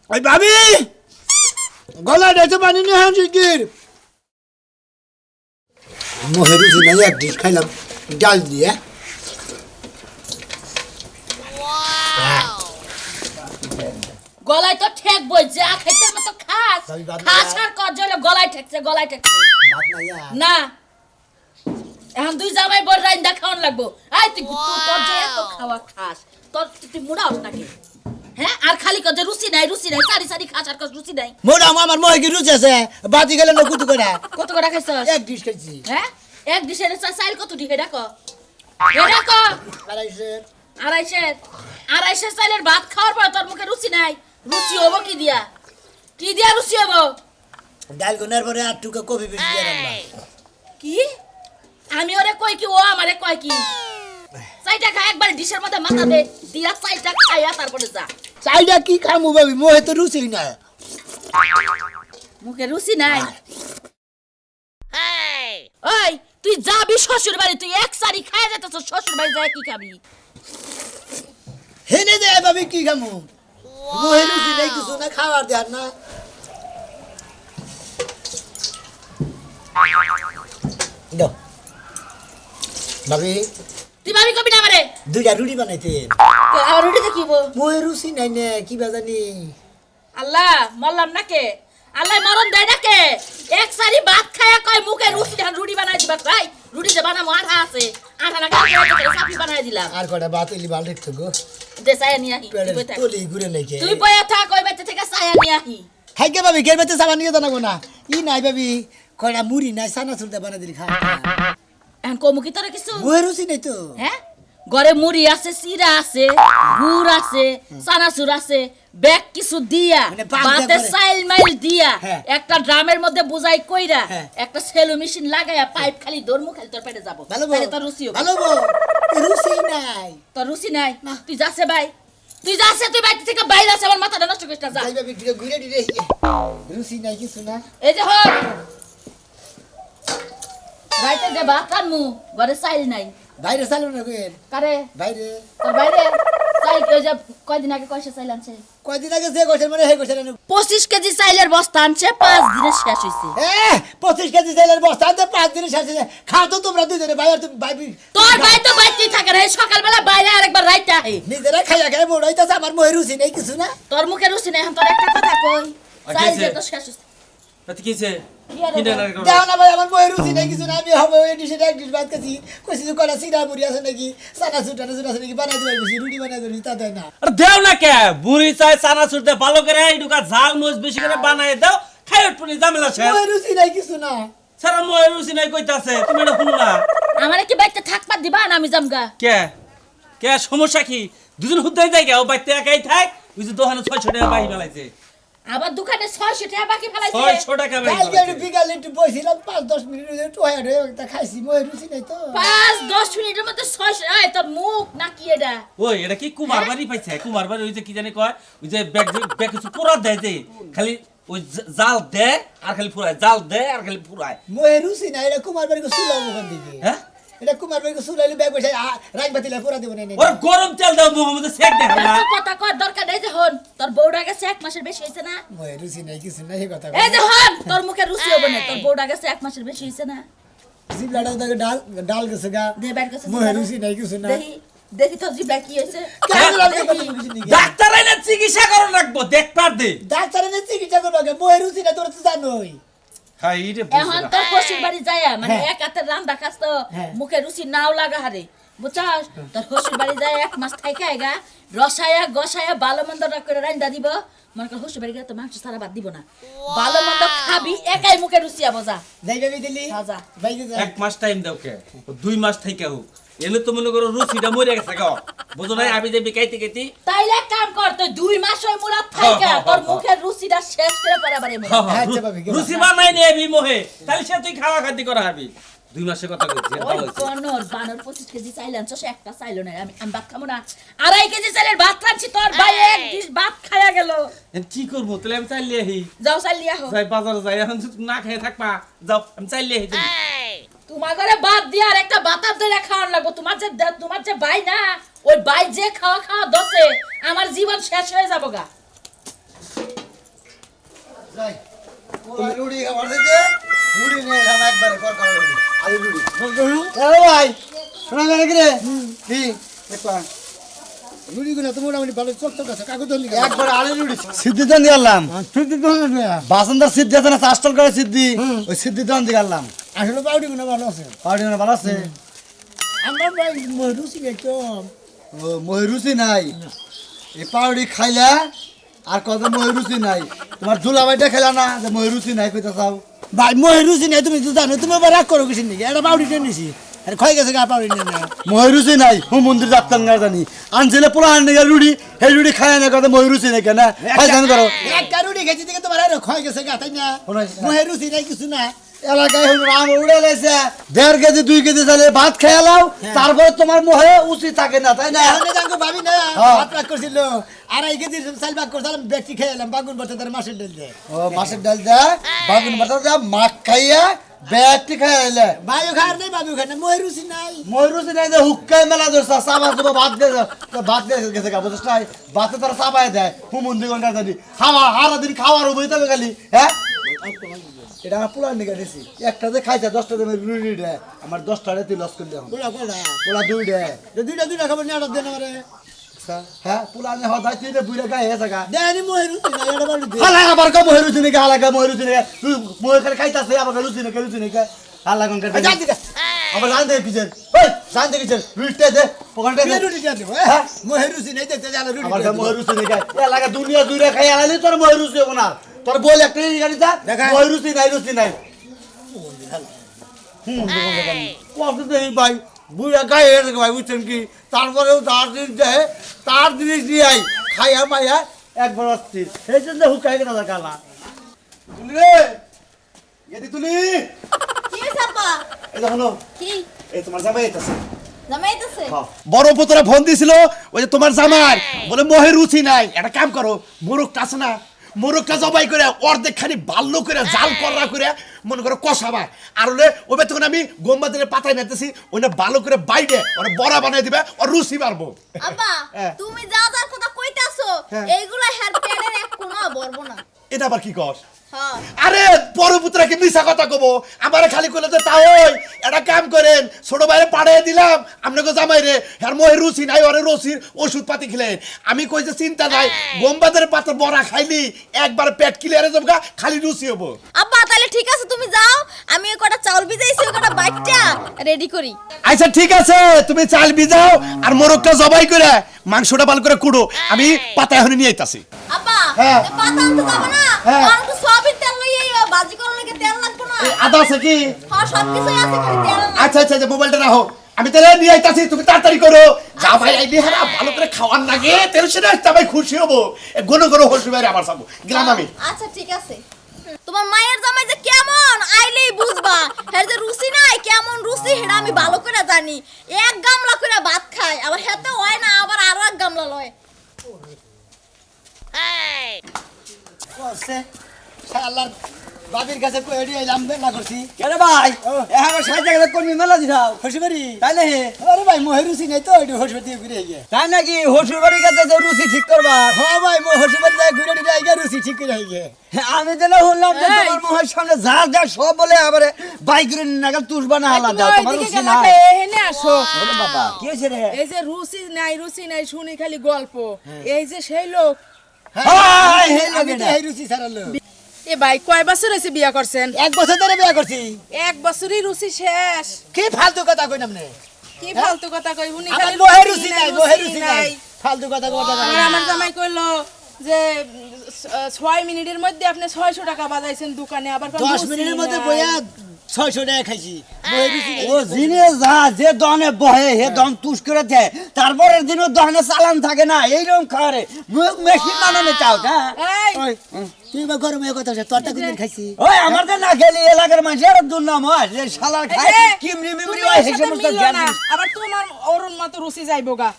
ওই ভাবি গলা ডেতে পানি নিয়ে হান শিগগির। মোহের রুচি নাই, এক ডিশ খাইলাম ডাল দিয়ে। গলায় তো ঠেক বই যা খেতে মতো খাস খাস আর কর জলে গলায় ঠেকছে না এখন তুই জামাই বড় রাইন্দা খাওয়ান লাগবো। আই তুই তোর যে এত খাওয়া খাস তোর তুই মুড়াও নাকি হ্যাঁ? আর খালি কর যে রুচি নাই সারি সারি খাস আর কর রুচি নাই। মোরা আমার মোহে কি রুচি আছে? বাতি গেলে না কত করে খাইছস? এক ডিশ খাইছি। হ্যাঁ এক ডিশের চাইল কত দি হেডা কো হেডা কো আড়াইশের চাইলের ভাত খাওয়ার পর তোর মুখে রুচি নাই। রুচি হবো কি দিয়া রুচি হবো? ডাল গুনার পরে আর টুকা কফি বেশি দিয়ে রান্না। কি আমি ওরে কই কি ও আমারে কয় কি? চাইটা খা একবার ডিশের মধ্যে মাথা দে দিয়া চাইটা খাইয়া তারপরে যা। চাইটা কি খামু ভাবি, মোহে তো রুচি না। মুখে রুচি নাই। ওই তুই যাবি শ্বশুর বাড়ি, তুই এক সারি খাইয়া যেতেছ, শ্বশুর বাড়ি যায় কি খাবি? হেনে দেয় ভাবি কি খামু? মোহে রুচি নাই কিছু না, খাওয়ার দেয়ার না। দাও ভাবি। তুই ভাবি কবি না আমারে? দুইটা রুটি বানাইতে। আর রুটি দেখিব মোহে রুচি নাই না, কি বাজানি। আল্লাহ মরলাম না কে? আল্লাহ মরণ দেয় না কে? এক সারি ভাত খায়া কয় মুখে রুটি ধান রুটি বানাই দিবা। ভাই রুটি যে বানামো আঠা আছে, আঠা না খাইয়া চাপি বানাই দিলাম। আর কটা ভাত এলি ভালো দেখতো গো। দে চায়া নিয়ে আহি। তোলি ঘুরে নাকি তুই বয়া থাক ওই বাচ্চা থেকে চায়া নিয়ে আহি। হাই কে ভাবি, গের বেতে সাবান নিয়ে জানাবো না। ই নাই ভাবি, কয়টা মুড়ি নাই, সানা চুলতে বানাই দিলি খা। এখন কমু কি তোরা কিছু? মোহে রুচি নাই তো। হ্যাঁ ঘরে মুড়ি আছে, চিরা আছে, গুড় আছে, চানাচুর আছে, ব্যাগ কিছু দিয়া বাতে চাইল মাইল দিয়া একটা ড্রামের মধ্যে বুঝাই কইরা একটা সেলো মেশিন লাগাইয়া পাইপ খালি দরমু খালি তোর পেটে যাবো। তাহলে তোর রুচি হবে। ভালো বউ, রুচি নাই। তোর রুচি নাই তুই যাচ্ছে ভাই, তুই যাচ্ছে, তুই বাইরে থেকে বাইরে আছে, আমার মাথাটা নষ্ট করিস না যা। যাই ভাবি দিকে ঘুরে দিরে রুচি নাই কিছু না। এই যে হল রাইতে যে ভাত রান্নু ঘরে চাইল নাই। বাইরে চালু না কেন? কারে বাইরে? তোর বাইরে চাইল ওই যে কয়দিন আগে কয়সে চাইল আনছে? কয়দিন আগে যে কইছেন মানে হে কইছেন 25 কেজি চাইলের বস্তা আনছে, 5 দিনে শেষ হইছে। 25 কেজি চাইলের বস্তা আনতে 5 দিনে শেষ হইছে। খাও তো তোমরা দুইজনে ভাই, আর তুমি ভাবি তোর ভাই তো বাইতেই থাকে রে, সকালবেলা বাইরে আরেকবার রাইতে আহে। নিজেরা খাইয়া খাই বড় হইতাছে, আমার মোহে রুচি নাই কিছু না। তোর মুখে রুচি নাই। এখন তোর একটা কথা কই, চাইল যে তো শেষ হইছে। আচ্ছা কিছে যাও না ভাই, আমার মোহে রুচি নাই কিছু না। আমি হবে ওই ডিশে এক ডিশ ভাত খাচ্ছি, কইছি যে কয়টা সিরা মুড়ি আছে নাকি, সানা সুটানা সুটা আছে নাকি, বানাই দিবার বেশি রুটি বানাই দিবি তা দেয় না। আরে দেও না কে বুড়ি চাই চানা ছুটতে ভালো করে এইটুকা ঝাল মরিচ বেশি করে বানায় দাও, খাই উঠপুনি ঝামেলা শেষ। মোহে রুচি নাই কিছু না। সারা ময় রুচি নাই কইতাছে, তুমি এটা শুনো না? আমারে কি বাইতে থাকপা দিবা না আমি জামগা? কে কে সমস্যা কি? দুজন হুদ্দাই যায় ও বাইতে একাই থাক, ওই যে দোকানে 600 টাকা বাহি ফেলাইছে। আবার দোকানে 600 টাকা বাকি ফেলাইছে। 600 টাকা বাহি কালকে ফেলাইছে। বিকালে একটু বসছিলাম 5-10 মিনিট টয়া টয়া একটা খাইছি, মোহে রুচি নাই তো। 5-10 মিনিটের মধ্যে 600। এই তোর মুখ নাকি এটা? ওই এটা কি কুমার বাড়ি পাইছে? কুমার বাড়ি ওই যে কি জানি কয়, ওই যে ব্যাগ ব্যাগ কিছু পুরা দেয় যে খালি ওই জাল দেয় আর খালি ফুরায়, জাল দেয় আর খালি ফুরায়। মোহে রুচি নাই, এটা কুমার বাড়ি সুলাম ওখান থেকে। হ্যাঁ এটা কুমার বাড়ি সুলাইলে ব্যাগ বসে রাখ বাতিলে পুরা দেব না। ওর গরম তেল দাও মোহাম্মদ সেক দে না। তুই কথা কর দরকার নাই। যে হন তোর বউডা গেছে 1 মাসের বেশি হইছে না? মোহে রুচি নাই কিছু না, এই কথা। এই যে হন তোর মুখে রুচি হবে না, তোর বউডা গেছে 1 মাসের বেশি হইছে না? জিবলাটা দাগে ডাল গেছে গা। দে বাইর গেছে। মোহে রুচি নাই কিছু না। দেখি তো জিবলা কি হইছে। ডাক্তার আইনা চিকিৎসা করন রাখবো, দেখ পার দে। ডাক্তারে না চিকিৎসা করবে আগে, মোহে রুচি না, তোরা তো জানোই। হ্যাঁ এইটা এখন তোর শ্বশুর বাড়ি যায় মানে এক হাতে রান্না খাস তো মুখে রুচি নাও লাগা হারে বুঝছস? তোর শ্বশুর বাড়ি যায় 1 মাস থাইকা আইগা রসায়া গসায়া ভালো মন্দ করে রান্না দিব। মনে কর শ্বশুর বাড়ি গেলে তো মাংস ছাড়া বাদ দিব না, ভালো মন্দ খাবি, একাই মুখে রুচি আবো যা। যাই যাবি দিলি যা ভাই যা। 1 মাস টাইম দাও কে, 2 মাস থাইকা হোক, এলে তো মনে করো রুচিটা মরে গেছে গো, বুঝো না? আমি যে বিকাইতে গেছি তাইলে এক কাম কর, তুই 2 মাস ওই মুরাদ থাইকা তোর মুখের রুচিটা শেষ করে পরাবারে আচ্ছা ভাবি, রুচি বানাই নে এবি মোহে, তাহলে সে তুই খাওয়া খাদ্য করা হবি। 2 মাসের কথা কইছি, ওই বানর 25 কেজি চাইল আনছো, সে একটা চাইলো না। আমি ভাত খাবো না। 2.5 কেজি চাইলের ভাত রাঁধছি, তোর ভাই এক ডিশ ভাত খায়া গেল। কি করবো তাহলে? আমি চাইলে আহি, যাও চাইল লিয়া হো। যাই বাজারে যাই, এখন না খেয়ে থাকবা, যাও আমি চাইলে আহি। তোমার ঘরে বাদ দিয়ে আর একটা বাতার ধরে খাওয়ান লাগবো। তোমার যে ভাই না, ওই ভাই যে খাওয়া দছে আমার জীবন শেষ হয়ে যাবো গা। যাই তুমি রুটি খাবার দিতে রুটি নিয়ে এলাম একবারে কর খাবার রুটি আরে রুটি এ ভাই শোনা গেল কি রে কি দেখবা রুটিগুলো তো মোটামুটি ভালো চকচক আছে কাকু ধরলি একবার আরে রুটি সিদ্ধি দান দিলাম সিদ্ধি ধরলি বাসনদার সিদ্ধি আছে না চাষটল করে সিদ্ধি ওই সিদ্ধি দান দিলাম আসলে পাউডিগুলো ভালো আছে পাউডি না ভালো আছে আমার ভাই রুচি নেই তো ও ময়ূরুচি নাই এই পাউডি খাইলা আর কত ময়ূরুচি নাই তোমার দুলাভাইটা খেলা না যে ময়ূরুচি নাই কইতা চাও ভাই মই রুচি নেই তুমি তো জানো তুমি আবার রাগ করো কিছু নাকি একটা পাউডি টেনে নিছি আরে ক্ষয় গেছে গা পাউডি নিয়ে না ময়ূরুচি নাই হুম মন্দির যাত্রান না জানি আনছিলে পোলা আনলে রুড়ি সেই রুড়ি খায় না কত ময়ূরুচি নাই কেন খাই জানো করো একটা রুটি খেয়েছি দেখে তোমার আরে ক্ষয় গেছে গা তাই না শোনাইছি না। মই রুচি নাই কিছু না এলাকায় হলো রাম উড়ে লেছে 1.5 কেজি 2 কেজি চালে ভাত খেয়ে লাও তারপরে তোমার মোহে উচিত থাকে না তাই না এখন জানকো ভাবি না হ্যাঁ। ভাত রাগ করছিল আড়াই কেজি চাল ভাগ করছিলাম ব্যক্তি খেয়ে এলাম বাগুন বছর তার মাসের ডাল দিয়ে ও মাছের ডাল দা বাগুন বাটা দা মাছ খাইয়া ব্যাগটি খাইলে ভাইও খার নাই বাবু খার নাই মই রুচি নাই ময়ূরুচি নাই যে হুক্কাই মেলা ধরছে সাবা সুবা ভাত গেছে গা বুঝছ নাই ভাতে তারা সাবাই দেয় হুম মন্দির ঘন্টা জানি খাওয়া হারা দিন খাওয়ার উপরই তবে খালি হ্যাঁ এটা আমার পুরান নিকা দিছি একটা যে খাইছে 10টা দামের রুটি দেয় আমার 10টা তুই লস করে দেয় কোলা কোলা পোলা 2 দেয় দুইটা খাবার নিয়ে আড়াত দেন আমারে হ্যাঁ পুরানে হদাই তুই যে বুইরা গায়ে জায়গা দেনি মই রুচি নাই এটা বাড়ি দে হালা আবার কা ময়ূরুচি নিকা হালা কা ময়ূরুচি নিকা তুই ময়ূর খালি খাইতাছে আবার রুচি নিকা হালা কোন কাটে যা দিকা আবার জান দে কিছেন ওই জান দে কিছেন রুটিতে দে পকেটে দে রুটি যা দেব মই রুচি নাই দেখতে জানা রুটি আবার ময়ূরুচি নিকা এলাকা দুনিয়া দুইরা খাই আলালি তোর ময়ূরুচি হবে না তোর বল একটা গাড়ি যা দেখা। ময়ূরুচি নাই কত দেই ভাই বুড়া গায়ে এসে ভাই বুঝছেন কি তারপরেও তার জিনিস দেয় তার জিনিস দিয়ে আই খাইয়া মাইয়া একবার অস্থির সেই জন্য হুকাই কেনা দরকার না তুলি রে এদি তুলি কি হইছে আপা? এই দেখো কি? এই তোমার জামাই এসেছে জামাইতেছে? বড় পুতরা ফোন দিছিল ওই যে তোমার জামাই বলে মোহের রুচি নাই একটা কাম করো মোরগটা আছে না মোরগটা জবাই করে অর্ধেক খানি বাল্য করে জাল করা করে মনে করো কষাবা আর হলে ওই তখন আমি গম্বা দিলে পাতায় নিতেছি ওইটা ভালো করে বাইরে ওরা বড়া বানাই দিবে ওর রুচি মারবো আপা, হ্যাঁ। তুমি যা যার কথা কইতাছো, এইগুলা হেয়ার প্যাডের এক কোনো বলবো না। এটা আবার কি কর হ্যাঁ। আরে বড় পুত্রাকে মিশা কথা কব আমারে খালি কইলে তো তাই একটা কাম করেন ছোট ভাইরে পাঠিয়ে দিলাম আপনাকে জামাই রে আর মোহের রুচি নাই ওরে রুচির ওষুধ পাতি খেলেন আমি কই যে চিন্তা নাই গম্বাদের পাতা বড়া খাইলি একবার পেট ক্লিয়ারে যাবগা খালি রুচি হবো আপা তাহলে ঠিক আছে তুমি যাও, আমি ওই কটা চাউল ভিজাইছি ওই কটা বাইটটা রেডি করি। আচ্ছা ঠিক আছে তুমি চাল ভিজাও আর মোরগটা জবাই করে মাংসটা ভালো করে কুড়ো আমি পাতা এখন নিয়ে আইতাছি আপা, হ্যাঁ। এ পাতা আনতে যাবে না? হ্যাঁ। আর তো সবই তেল লইয়া আইও, ভাজি করার লাগে তেল লাগবে না। আদা আছে কি হ্যাঁ সবকিছুই আছে, খালি তেল লাগবে। আচ্ছা আচ্ছা মোবাইলটা রাখো আমি তাহলে নিয়ে আইতাছি তুমি তাড়াতাড়ি করো যা ভাই আইলি হারা ভালো করে খাওয়ার লাগে তেল সেটা সবাই খুশি হবো ঘন ঘন হসবি বাইরে আবার যাবো গেলাম আমি আচ্ছা ঠিক আছে। তোমার মায়ের জামাই যে কেমন আইলেই বুঝবা, হ্যাঁ যে রুচি নাই কেমন রুচি হেডা আমি ভালো করে জানি। এক গামলা করে ভাত খায় আবার হেতে হয় না আবার আরো এক গামলা লয়। করছে শালার বাবির কাছে কই এডি আইলাম বেলা করছি কেন ভাই এখন সাইড জায়গা কর্মী মেলা দিছাও হসিবারি তাইলে হে আরে ভাই মই রুচি নাই তো এডি হসিবারি ঘুরে গিয়ে তাই নাকি হসুর বাড়ি কাছে যে রুচি ঠিক করবা হ্যাঁ ভাই মই হসিবারি যাই ঘুরে দিতে আইগা রুচি ঠিক করে আইগে আমি তো না শুনলাম যে তোমার মুখের সামনে যা যা সব বলে আবার বাইক রে নাগাল তুলবা না হালা দাও তোমার রুচি নাই এখানে আসো ওরে বাবা কি হইছে রে এই যে রুচি নাই শুনি খালি গল্প এই যে সেই লোক হাই হে আমি লাগে তো না এই রুচি ছাড়ালো এ ভাই কয় বছর হয়েছে বিয়া করছেন? 1 বছর ধরে বিয়া করছি এক বছরই রুচি শেষ। কি ফালতু কথা কই নামনে কি ফালতু কথা কই উনি আমার খালি মোহের রুচি নাই মোহের রুচি নাই ফালতু কথা কথা আমার জামাই কইলো যে 6 মিনিটের মধ্যে আপনি 600 টাকা বাজাইছেন দোকানে আবার কোন 10 মিনিটের মধ্যে বইয়া 600 টাকা খাইছি মোহের রুচি নাই ও জিনে যা যে দনে বহে হে দম তুষ করে দেয় তারপরের দিনও দহনে চালান থাকে না এইরকম খারে মেশিন বানানো চাও হ্যাঁ এই তুই বা গরমে কথা আছে তোরটা কোনদিন খাইছি ওই আমার তো না খেলি এলাকার মানুষের দুর্নাম হয় যে শালার খায় এই, কিমরি মিমরি তুমি হয় ওর সেই সাথে সমস্ত মিলো জ্ঞান না, আবার তোমার ওরন মতো রুচি যাইবো গা।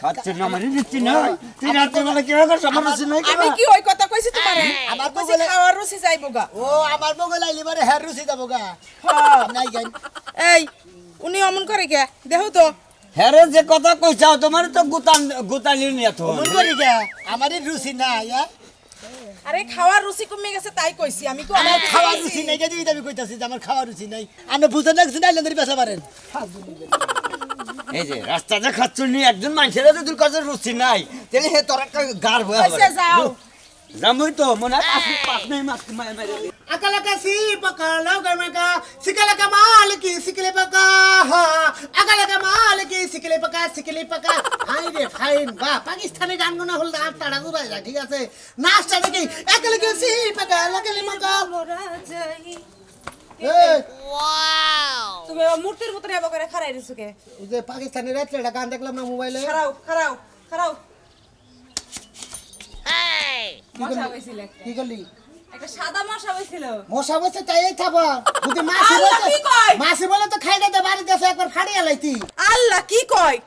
খাচ্ছে না মানে দিচ্ছি না তুই রাতে বেলা কি হবে আমার রুচি নাই আমি কি ওই কথা কইছি তোমারে? আমার তো কইছি বলে- খাওয়ার রুচি যাইবো গা। ও আমার বগল আইলি মানে হের রুচি যাবো গা হ্যাঁ। নাই গাই এই উনি অমন করে কে দেখো তো হ্যাঁ যে কথা কইছাও তোমার তো গুতালি নিয়ে তো মন করি গা আমারই রুচি নাই আরে খাওয়ার রুচি কমে গেছে তাই কইছি আমি কো আমার খাওয়ার রুচি নাই যদি আমি কইতাছি যে আমার খাওয়ার রুচি নাই আপনি বুঝেন না কিছু না লেন্দারি পেশা পারেন এই যে রাস্তাতে খাচ্ছনি একজন মানুষের যদি কাছে রুচি নাই তাহলে হে তোর একটা গার হয়ে কইছে যাও জামুই তো মনে হয় পাঁচ নেই মাছ মারে अकल का सी पका लोगर में का सिकले का माल की सिकले पका हाँ अकल का माल की सिकले पका हाय रे फाइन बा पाकिस्तानी गान गुना होल दांत ताड़ा गुरा जा ठीक আছে नाश्ता দেখি अकल के सी पका लगले मका এই তুমি মূর্তির মতো এবা করে খাড়াই দিছো কে ওই যে পাকিস্তানি রাত্রেটা গান দেখলাম না মোবাইলে খাড়াও মশা হইছিল কি করলি একটা সাদা মশা হইছিল মশা বসে তাই থাবা যদি মাছি আল্লাহ, বলে কি কয়? মাছি বলে তো খাইতে দে বাড়ি দেশে একবার ফাড়িয়া লাইতি আল্লাহ কি কয়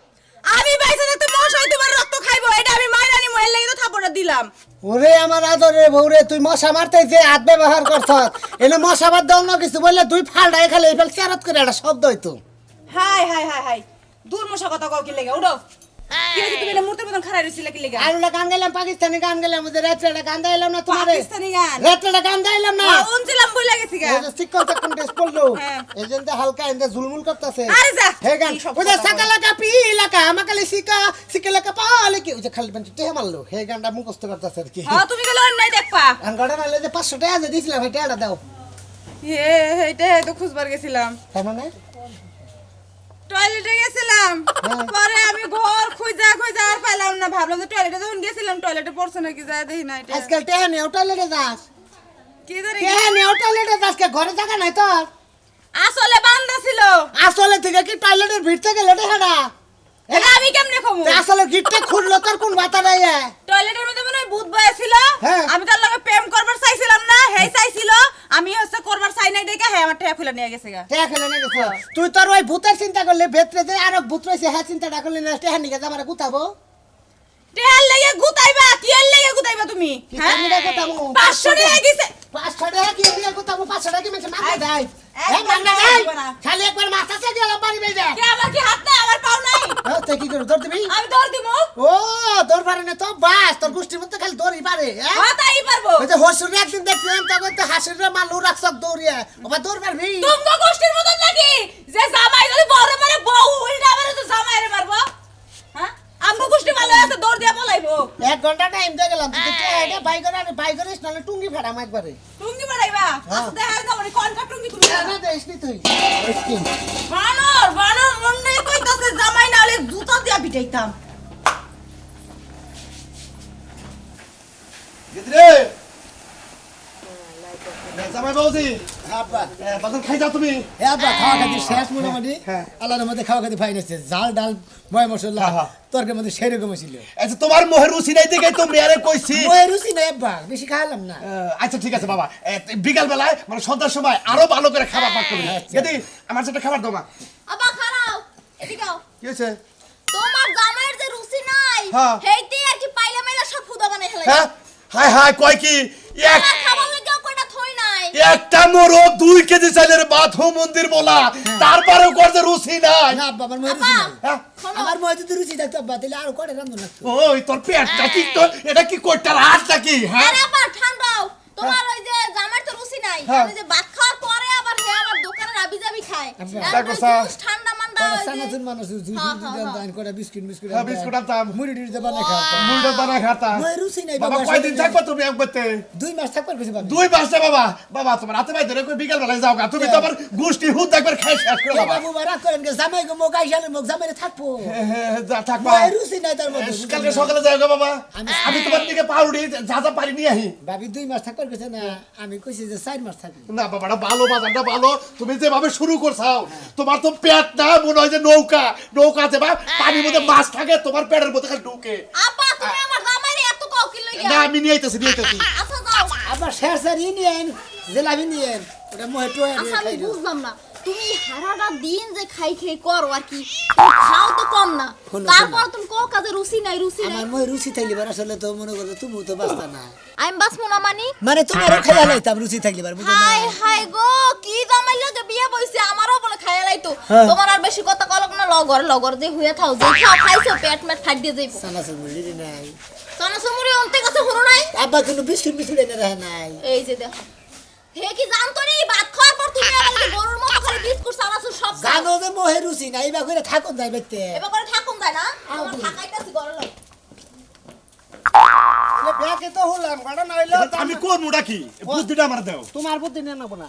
আমি বাইসা থাকতে মশা তোমার রক্ত খাইবো এটা আমি মাইরা নি মইল লাগি তো থাপড়া দিলাম ওরে আমার আদরে বউরে তুই মশা মারতে যে হাত ব্যবহার করছস এনে মশা বাদ দাও না কিছু বললে তুই ফাড়াই খালি এফেল চেরাত করে একটা শব্দ হইতো হাই দূর মশা কথা কও কি লাগে উড়ো কি হইছে তুমি না মূর্তির মতন খাড়াই রইছিল কি লাগে আলুটা গান গাইলাম পাকিস্তানি গান গাইলাম ওদের রাত্রেটা গান গাইলাম না তোমারে পাকিস্তানি গান রাত্রেটা গান গাইলাম না উনছিলাম বই লাগেছি গা এই যে সিকল তখন টেস পড়লো হ্যাঁ। এই যে হালকা এন্ড ঝুলমুল করতেছে আরে যা, হে গান কি সব ওই যে কথা সাকালা কা পিলা কা আমাকালে সিকলা কা পালে কি ওই যে খালি বান তে মারলো হে গানটা মুখস্থ করতেছে আর কি হ্যাঁ তুমি গেল নাই দেখবা গান গাড়া নালে যে 500 টাকা যে দিছিলাম এটা এটা দাও এইটা তো খুঁজবার গেছিলাম তার মানে টয়লেটে গেছিলাম হ্যাঁ। পরে আমি ঘর খুঁজা আর পাইলাম না ভাবলাম যে টয়লেটে যখন গেছিলাম টয়লেটে পড়ছে নাকি যায় দেখি না এটা আজকাল টেহা নিয়ে টয়লেটে যাস কি জানি টেহা নিয়ে টয়লেটে যাস কে ঘরে জায়গা নাই তোর আসলে বান্দা ছিল আসলে থেকে কি টয়লেটের ভিড় থেকে লেটে হাডা এটা আমি কেমনে খাবো আসলে গিটটা খুললো তোর কোন মাথা নাই টয়লেটের মধ্যে মনে হয় ভূত বয়া ছিল হ্যাঁ। আমি তার লগে প্রেম করবার চাইছিলাম না হেই চাইছিল আমি হচ্ছে করবার চাই নাই দেখে হে আমার টেয়া খুলে নিয়ে গেছে গা টেহা খেলে না গেছে তুই তোর ওই ভূতের চিন্তা করলে ভেতরে যে আরো ভূত রয়েছে হ্যাঁ চিন্তাটা করলে না টেহা নিকে যা আমার গুতাবো টেয়ার লেগে গুতাইবা কি এর লেগে গুতাইবা তুমি কি হ্যাঁ কামড়ে গুতাবো? 500 টাকা গেছে 500 টাকা কি দিয়ে গুতাবো 500 টাকা কি মেছে মাথা দেয় একবার মাথা না, দেয় একবার না। খালি একবার মাথা চাই দিলাম বাড়ি বেজে কে আমার কি হাত নাই আমার পাও নাই তুই কি করে দৌড় দিবি আমি দৌড় দিমু ও দৌড় পারে না তো বাস তোর গোষ্ঠীর মধ্যে খালি দৌড়ই পারে হ্যাঁ হ্যাঁ তাই পারবো ওই যে হসুরে একদিন দেখছিলাম তখন তো হাসিরে মালু রাখছক দৌড়িয়ে ওবা দৌড় পারবি তুমগো গোষ্ঠীর মতন নাকি যে জামাই যদি বড় মারে বউ উল্টা মারে তো জামাইরে মারবো হ্যাঁ আমগো গোষ্ঠী ভালো আছে দৌড় দিয়া পলাইবো 1 ঘন্টা টাইম দিয়ে গেলাম তুই তো এটা বাইক করিস নালে টুঙ্গি ফাড়াম একবারে টুঙ্গি মারাইবা হ্যাঁ। আস্তে হার যাবনি কোনটা টুঙ্গি তুমি না দেশ নি তুই স্কিন বানর মন নাই কইতাছে জামাই না হলে জুতা দিয়া পিটাইতাম গিদরে জামাই বাবুজি আব্বা বাজার খাই যাও তুমি এ আব্বা খাওয়া খাতি শেষ মোটামুটি হ্যাঁ। আল্লাহর মধ্যে খাওয়া খাতি ফাইনেছে জাল ডাল ময় মশলা হ্যাঁ। তরকারির মধ্যে সেরকম ছিল আচ্ছা তোমার মোহের রুচি নাই দেখে তুমি আরে কইছি ময় রুচি নাই আব্বা বেশি খাওয়ালাম না আচ্ছা ঠিক আছে বাবা বিকাল বেলায় মানে সন্ধ্যার সময় আরো ভালো করে খাবার পাক করবি যদি আমার সাথে খাবার দাও মা আবা খারাও এদিকে আও কি হয়েছে তোমার জামাইয়ের যে রুচি নাই হ্যাঁ। হেইতে আর কি পাইলা মাইলা সব ফুদা বানাই ফেলাই হ্যাঁ হাই হাই কয় কি এক আমার খাবার লাগেও কয়টা থই নাই একটা মোরগ 2 কেজি চালের ভাত হো মন্দির বলা তারপরেও করতে রুচি নাই না আব্বা আমার ময় রুচি নাই হ্যাঁ? আমার ময় যদি রুচি থাকতো আব্বা তাহলে আরো করে রান্ধো না ওই তোর পেটটা কি তোর এটা কি কোটার হাতটা কি হ্যাঁ আরে আবার ঠান্ডাও তোমার ওই যে জামাইয়ের তো রুচি নাই হ্যাঁ। আমি যে ভাত খাওয়ার পরে আবার হে আবার দোকানে আবি যাবি খায় আব্বা, আর দেখো ওই স্যার। জুস ঠান্ডা মান্ডা করে ওই যে- সানাচুর মানুষ জুস হ্যাঁ, জুস হ্যাঁ, দান করে বিস্কুট হ্যাঁ, বিস্কুট আনতাম। মুড়ি টুড়ি দেবা না খাওয়া মুড়টা বানা খাতা ময় রুচি নাই বাবা বাবা কয়দিন থাকবা তুমি একবারতে 2 মাস থাকবার কিছু বাবা 2 মাসে বাবা বাবা তোমার হাতে ভাই ধরে কই বিকাল বেলায় যাও গা তুমি তো আবার গোষ্ঠী হুদ একবার খাই শেষ করে বাবা বাবু মারা করেন গে জামাই গো মোগাই শালে মোগ জামাইরে থাকবো যা থাকবা ময় রুচি নাই তার মধ্যে কালকে সকালে যাও গা বাবা আমি তোমার দিকে পাউডি যা যা পারি নিয়ে আহি ভাবি 2 মাস থাকবার কিছু না আমি কইছি যে 4 মাস থাকবো না বাবাটা ভালো বাজারটা ভালো তুমি যেভাবে শুরু করছাও তোমার তো পেট না মনে হয় যে নৌকাতে বা পানির মধ্যে মাছ থাকে তোমার পেটের মধ্যে খালি ঢুকে আপা তুমি আমার জামাইরে এত কাউ কি লইয়া না আমি নিয়ে আইতাছি আচ্ছা যাও আবার শের স্যার নিয়েন জেলাবি নিয়েন ওটা মহে টোয়া আচ্ছা আমি বুঝলাম না তুমি সারাটা দিন যে খাই করো আর কি তুমি খাও তো কম না শোনো, তারপর তুমি কো কাজে রুচি নাই আমার মহে রুচি থাকলে বার আসলে তো মনে করো তুমি তো বাস্তা না আমি বাসমু না মানি মানে তোমারও খাইয়া লাইতাম রুচি থাকলে বার বুঝো না হাই হাই গো কি জামাই লাগে বিয়ে বইছে আমারও বলে খাইয়া লাইতো হ্যাঁ। তোমার আর বেশি কথা কলক না লগর যে হইয়া থাও যে খাও খাইছো পেট মেট ফাট দিয়ে যাইবো সানা সুমুরি নাই কানা সমুরি অন্তে কাছে হলো নাই আব্বা কোনো বিস্কুট মিস্কুট এনে রাখে নাই এই যে দেখো হে কি জানতো নি ভাত খাওয়ার পর তুমি আবার যে গরুর মতো খালি বিস্কুট চানাচুর সব খাও। জানো যে মোহে রুচি নাই বা করে থাকুন যাই বেতে এবার করে থাকুন তাই না আমার থাকাইতাছি গরম লাগে ব্যাকে তো হলাম কারণ হইলো আমি কোন মুডা কি বুদ্ধিটা আমার দাও তোমার বুদ্ধি না নেবো না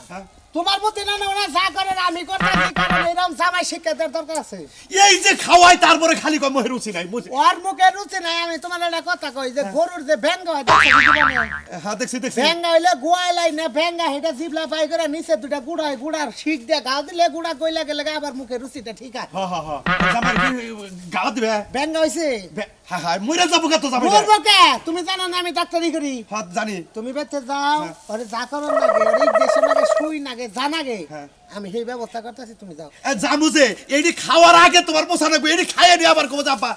তোমার বুদ্ধি না নেবো না যা করে আমি করতে কারণ এরকম জামাই শিক্ষার দরকার আছে এই যে খাওয়াই তারপরে খালি কয় মহের রুচি নাই বুঝি ওর মুখে রুচি নাই আমি তোমার একটা কথা কই যে গরুর যে ভেঙ্গা হয় হ্যাঁ দেখছি দেখছি ভেঙ্গা হইলে গোয়াইলাই না ভেঙ্গা হেটা জিবলা পাই করে নিচে দুটা গুড়ায় গুড়ার শিক দিয়ে গাও দিলে গুড়া কইলা গেলে আবার মুখে রুচিটা ঠিক আছে হ্যাঁ হ্যাঁ হ্যাঁ জামাই কি গাওয়া দিবে ভেঙ্গা হইছে হ্যাঁ হ্যাঁ মইরা যাবো কত জামাই মরবো কে তুমি জানো না আমি ডাক্তারি করি হ্যাঁ জানি তুমি বেঁচে যাও ওরে যা করন লাগে ওরে দেশে লাগে শুই নাগে জানাগে আমি সেই ব্যবস্থা করতেছি তুমি যাও জামুজে এইটি খাওয়ার আগে তোমার পোষা রাখবো এটি খাইয়ে নিয়ে আবার কবো যাবা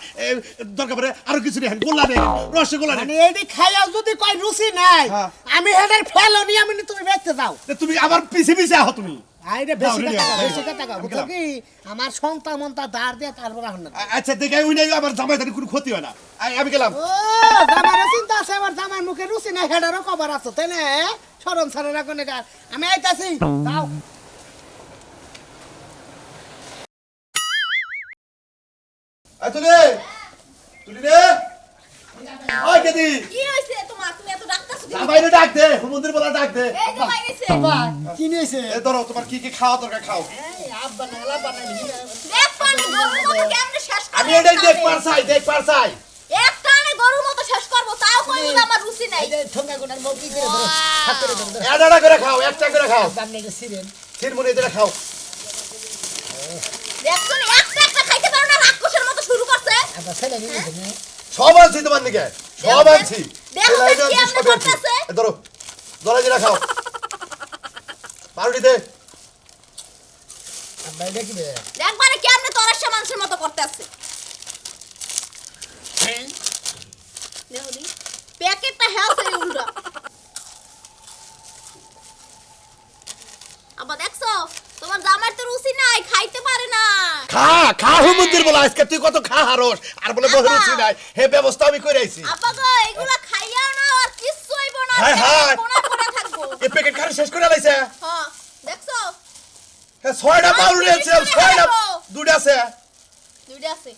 দরকার পড়ে আরো কিছু নেই গোল্লা নেই রসগোল্লা মানে নেই এইটি খাইয়া যদি কয় রুচি নাই হ্যাঁ। আমি হেডার ফেলনি আমি তুমি বেঁচে যাও তুমি আবার পিছে পিছে আহ তুমি আইরে বেশি যাও, কথা যাও, বেশি যাও। কথা বুঝছো কি আমার সন্তান মন্তা দাঁড় দিয়ে তারপর এখন না আচ্ছা দেখে ওই নাই আমার জামাই তার কোনো ক্ষতি হয় না আমি গেলাম ও জামার চিন্তা আছে আমার জামার মুখে রুচি নাই হেডারও কভার আছে তাই না সরম সারা রাখো না আমি আইতাছি যাও তুলে তুলি রে ওই কেদি কি হইছে তোমার তুমি এত ডাক্তারছো কি জামাই রে ডাক দে হুমন্দির বলা ডাক দে এই যে মাইছে কি নিয়েছে এ ধরো তোমার কি কি খাওয়া দরকার খাও এই আব্বা নাগলা বানাই দেখ পানি গরুর মতো কেমনে শেষ করে আমি এটাই দেখ পার চাই এক টানে গরুর মতো শেষ করব তাও কই বলে আমার রুচি নাই এই যে ঠোঙ্গা গোনার মুখ কি করে ধরো হাত করে ধরো এডাটা করে খাও একটা করে খাও সামনে এটা সিরেন ছিরমুনি এটা খাও দেখছো না একটা খাইতে পারো না রাক্ষসের মতো শুরু করছে আব্বা ছেলে নিয়েছে না সব আনছি তোমার দিকে সব আনছি দেখো এলাই কি আনছি, আমরা সব আনছি। করতেছে এ ধরো জলা জিরা খাও পাউরুটি দে আব্বা এটা কি রে একবারে কেমনে তরাসা মানুষের মতো করতেছে দেখো দি প্যাকেটটা হেলস এর উল্টা আবার দেখছো তোমার জামার তো রুচি নাই খাইতে পারে না খা খা হুমন্দির বলা আজকে তুই কত খা হারস আর বলে আব্বা। বহরুচি নাই হে ব্যবস্থা আমি করে আইছি আপা গো এগুলা খাইয়াও না আর কিচ্ছু হইব না হায় হায়। কোনা করে থাকবো এই প্যাকেট খারে শেষ করে লাইছে হ্যাঁ দেখছো হ্যাঁ ছয়টা পাউরুটি আছে ছয়টা দুটো আছে দুইটা আছে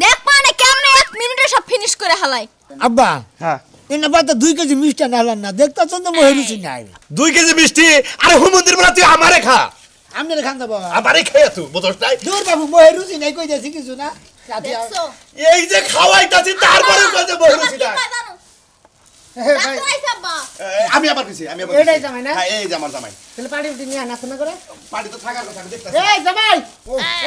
দেখ মানে কেমনে 1 মিনিটে সব ফিনিশ করে হালাই আব্বা হ্যাঁ এনে বাদ 2 কেজি মিষ্টি নালান না দেখতাছ তো মোহে রুচি নাই 2 কেজি মিষ্টি আরে হুমন্দির বলা তুই আমারে খা আমি খান দেব আমারে খেয়ে তুই বুঝছ নাই দূর বাবু মোহে রুচি নাই কই যাচ্ছি কিছু না দেখছো এই যে খাওয়াইতাছি তারপরে কই যে বহরুচি নাই জানো হে ভাই ডাক্তার আইছে আব্বা আমি আবার কইছি আমি আবার এটাই কইছি। জামাই না? হ্যাঁ এই যে আমার জামাই তাহলে পাড়ি উঠে নিয়ে নাচ না করে পার্টি তো থাকার কথা আমি দেখতাছি এই জামাই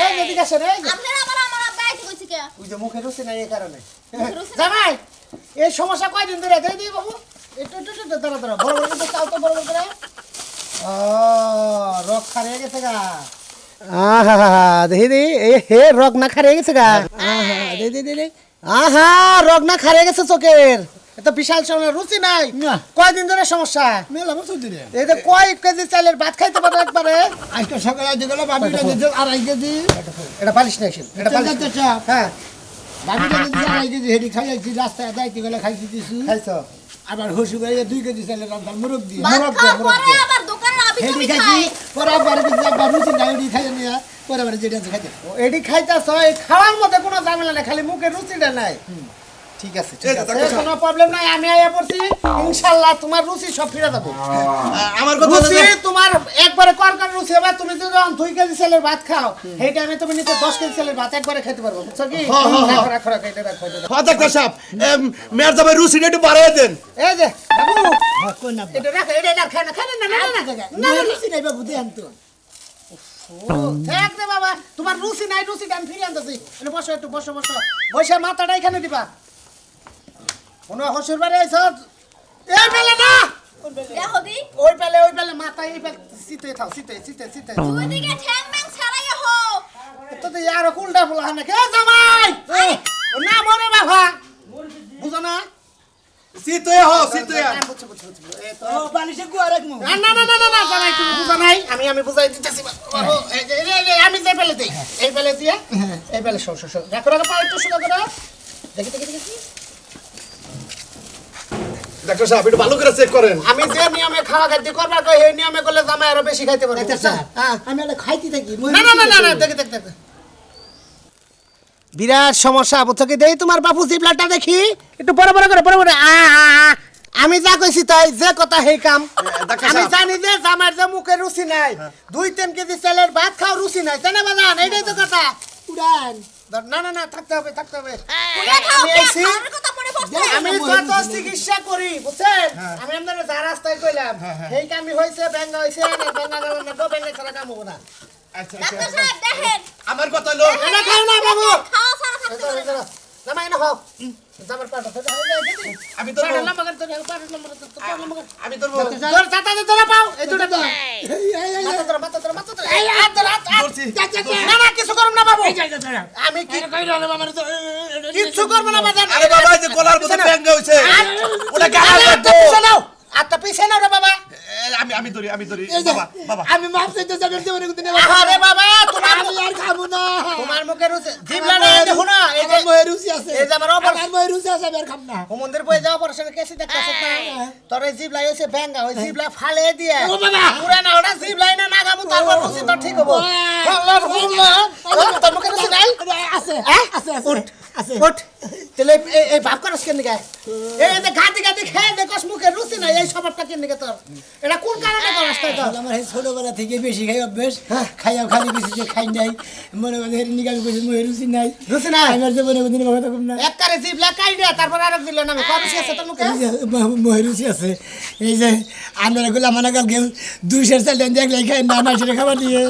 এই এদিকে আসো রে আপনারা আমার আব্বা আইতে কইছে কে ওই যে মুখে রুচি নাই এই কারণে রুচি নাই? জামাই এই সমস্যা কয়দিন ধরে দেই দিই বাবু একটু একটু একটু দাঁড়া দাঁড়া বড় বড় করে চাও তো বড় বড় করে ও রক খারে গেছে গা আহা দেখি দি এ হে রক না খারে গেছে গা আহা দে দে দে আহা রক না খারে গেছে চোখের এত বিশাল সময় রুচি নাই কয়দিন ধরে সমস্যা মেলা বছর দিনে এই যে কয় কেজি চালের ভাত খাইতে পারো একবারে আজকে সকালে আজ গেল বাবিটা দিতে 2.5 কেজি এটা পালিশ নাই এটা পালিশ হ্যাঁ বাবিটা দিতে 2.5 কেজি হেডি খাইছি রাস্তায় যাইতে গেলে খাইছি কিছু খাইছো আবার হসু গায়ে 2 কেজি চালের রান্তার মুরগ দিয়ে ভাত মোরগ খাওয়ার দে, মোরগ পরে দে। আবার দোকানে আবি হেডি চবি খাইছি খাই পরে আবার কিছু আবার রুচি নাই ওডি খাইয়ে নিয়ে পরে আবার যেটা আছে খাইতে এডি খাইতাছ এই খাওয়ার মধ্যে কোনো ঝামেলা নাই খালি মুখে রুচিটা নাই ঠিক আছে ঠিক এই তো, আছে ডাক্তার কোনো প্রবলেম নাই আমি আইয়া পড়ছি ইনশাআল্লাহ তোমার রুচি সব ফিরে যাবে আমার কথা রুচি তোমার একবারে কর রুচি হবে তুমি যদি 2 কেজি চালের ভাত খাও সেই টাইমে তুমি নিতে 10 কেজি চালের ভাত একবারে খেতে পারবে বুঝছো কি রাখো রাখো এটা রাখো হ্যাঁ ডাক্তার সাহেব মেয়ের জামাই রুচিটা একটু বাড়াই দেন এই যে বাবু হ্যাঁ কই না এটা রাখো এটা না খানা খানা না না না না রুচি নাই বাবু দেন তো থাক রে বাবা তোমার রুচি নাই রুচিটা আমি ফিরে আনতেছি এনে বসো একটু বসো বসো বসে মাথাটা এখানে দিবা কোনো হসুর বাড়ি আইছ এই বেলে না দেখো দি ওই পেলে মাথা এই পেলে সিতে থাও সিতে দুই দিকে ঠ্যাং ম্যাং ছাড়াইয়া হো তো তো ইয়ার উল্টা ফুলা হানে কে জামাই না মরে বাবা বুঝো না সিতুয়া হো সিতুয়া বুঝছো এই তো ও বালিশে গুয়া রাখমু না জামাই তুমি বুঝো নাই আমি বুঝাই দিতেছি বাবা এই আমি যে পেলে দেই এই পেলে দিয়ে এই পেলে শো রাখো পা একটু শুনো করে দেখি ডাক্তার সাহেব একটু ভালো করে চেক করেন। আমি যে নিয়মে খাওয়া খাদ্য করবার কই সেই নিয়মে করলে জামাই আরো বেশি খাইতে পারবে হ্যাঁ আমি একটা খাইতে থাকি না না না না না দেখে দেখ বিরাট সমস্যা বুঝছো দেই তোমার বাপু জিবলাটা দেখি একটু বড় বড় করে আমি যা কইছি তাই যে কথা হেই কাম ডাক্তার আমি সাহেব। জানি যে জামার যে মুখে রুচি নাই 2-3 কেজি চালের ভাত খাও রুচি নাই তাই না বাজান এইটাই তো কথা উড়ান না না না থাকতে হবে পুরা খাও আমি কে? আইছি আমার কথা মনে পড়ছে আমি যত চিকিৎসা করি বুঝছেন আমি আপনাদের যা রাস্তায় কইলাম এই কামই হইছে ব্যাঙ্গা হইছে না ব্যাঙ্গা গেল না তো ব্যাঙ্গা ছাড়া কাম হবে না আচ্ছা ডাক্তার সাহেব দেখেন আমার কথা হলো এটা খাও না বাবু খাওয়া ছাড়া থাকতে পারে না। জামাই না হোক জামার পাটা তো আমি তো পাটা লম্বা করে তো পাটা লম্বা করে তো পাটা লম্বা করে আমি তো তোর চাতা দে তোরা পাও এই দুটো তো মাথা তোরা এই হাত ধর হাত ধরছি। না না কিছু করব না বাবু আমি কি কিছু করব না বাজান আরে বাবা এই যে গলার মধ্যে ব্যাঙ্গা হইছে ওটা গালা লাগবো। আত্মা পিছে নাও রে বাবা আমি ধরি বাবা বাবা আমি মাপ চাইতে যাবে জীবনে কোনদিন আরে বাবা তোমার আমি আর খাবো না তোমার মুখে রুচি জিবলা না দেখো না এই যে আমার মহে রুচি আছে এই যে আমার অপারেশন আমার মহে রুচি আছে আমি আর খাম না মন্দির বই যাওয়া অপারেশনের কেসে দেখতেছ না তোর এই জিবলা হইছে ব্যাঙ্গা ওই জিবলা ফালে দিয়ে ও বাবা! পুরা না ওটা জিবলাই না নাগামু তারপর রুচি তো ঠিক হবো আল্লাহর হুল্লা তোর মুখে রুচি নাই আছে হ্যাঁ? আছে উঠ, আছে উঠ তাহলে এই ভাব করছ কেন নিকে এই যে গাতি গাতি খেয়ে দেখছ মুখে রুচি নাই এই স্বভাবটা কেন নিকে তোর এটা কোন কারণে করছ তাই তো আমার এই ছোটবেলা থেকে বেশি খাই অভ্যেস খাইয়া খালি কিছু যে খাই নাই মনে মনে হেরি নিকামি কইছে মহে রুচি নাই রুচি নাই আমার জীবনে কোনদিন কথা কম না এক কারে জিবলা কাইডা তারপর আরেক দিল না কত রুচি আছে তোর মুখে এই যে মহে রুচি আছে এই যে আমরা গুলা মানে কালকে 200 চাল দেন দেখলে খাই না মাসের খাবার দিয়ে